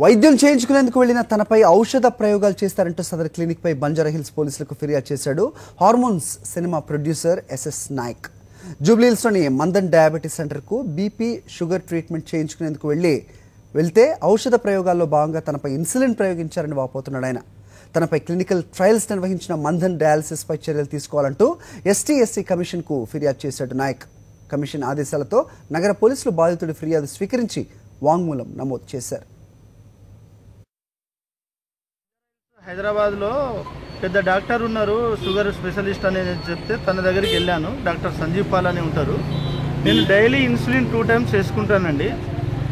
వైద్యం చేయించుకునేందుకు వెళ్లిన తనపై ఔషధ ప్రయోగాలు చేస్తారంటూ సదర్ క్లినిక్ పై బంజారాహిల్స్ పోలీసులకు ఫిర్యాదు చేశాడు hormones cinema producer S S Nayak. జూబ్లీహిల్స్లోని మందన్ డయాబెటీస్ సెంటర్కు బీపీ షుగర్ ట్రీట్మెంట్ చేయించుకునేందుకు వెళ్తే ఔషధ ప్రయోగాల్లో భాగంగా తనపై ఇన్సులిన్ ప్రయోగించారని వాపోతున్నాడు ఆయన. తనపై క్లినికల్ ట్రయల్స్ నిర్వహించిన మందన్ డయాలసిస్ పై చర్యలు తీసుకోవాలంటూ ఎస్టీ కమిషన్కు ఫిర్యాదు చేశాడు నాయక్. కమిషన్ ఆదేశాలతో నగర పోలీసులు బాధితుడి ఫిర్యాదు స్వీకరించి వాంగ్మూలం నమోదు చేశారు. హైదరాబాద్లో పెద్ద డాక్టర్ ఉన్నారు, షుగర్ స్పెషలిస్ట్ అనేది చెప్తే తన దగ్గరికి వెళ్ళాను. డాక్టర్ సంజీవ్ పాల్ అని ఉంటారు. నేను డైలీ ఇన్సులిన్ 2 టైమ్స్ వేసుకుంటానండి.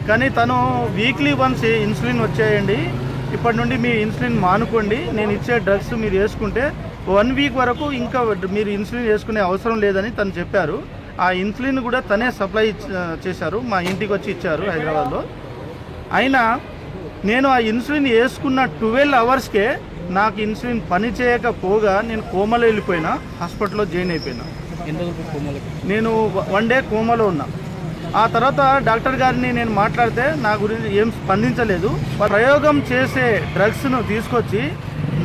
కానీ తను వీక్లీ వన్స్ ఇన్సులిన్ వచ్చేయండి, ఇప్పటి నుండి మీ ఇన్సులిన్ మానుకోండి, నేను ఇచ్చే డ్రగ్స్ మీరు వేసుకుంటే 1 వీక్ వరకు ఇంకా మీరు ఇన్సులిన్ వేసుకునే అవసరం లేదని తను చెప్పారు. ఆ ఇన్సులిన్ కూడా తనే సప్లై చేశారు, మా ఇంటికి వచ్చి ఇచ్చారు హైదరాబాద్లో. అయినా నేను ఆ ఇన్సులిన్ వేసుకున్న 12 అవర్స్కే నాకు ఇన్సులిన్ పని చేయకపోగా నేను కోమలో వెళ్ళిపోయినా, హాస్పిటల్లో జాయిన్ అయిపోయినా. నేను 1 డే కోమలో ఉన్నా. ఆ తర్వాత డాక్టర్ గారిని నేను మాట్లాడితే నా గురించి ఏం స్పందించలేదు. ప్రయోగం చేసే డ్రగ్స్ను తీసుకొచ్చి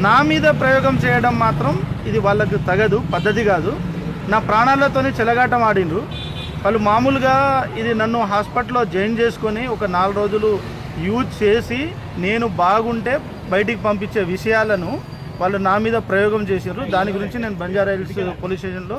నా మీద ప్రయోగం చేయడం మాత్రం ఇది వాళ్ళకు తగదు, పద్ధతి కాదు. నా ప్రాణాలతోనే చెలగాటం ఆడిండ్రు వాళ్ళు. మామూలుగా ఇది నన్ను హాస్పిటల్లో జాయిన్ చేసుకొని ఒక 4 రోజులు యూజ్ చేసి నేను బాగుంటే బయటికి పంపించే విషయాలను వాళ్ళు నా మీద ప్రయోగం చేశారు. దాని గురించి నేను బంజారాహిల్స్ పోలీస్ స్టేషన్లో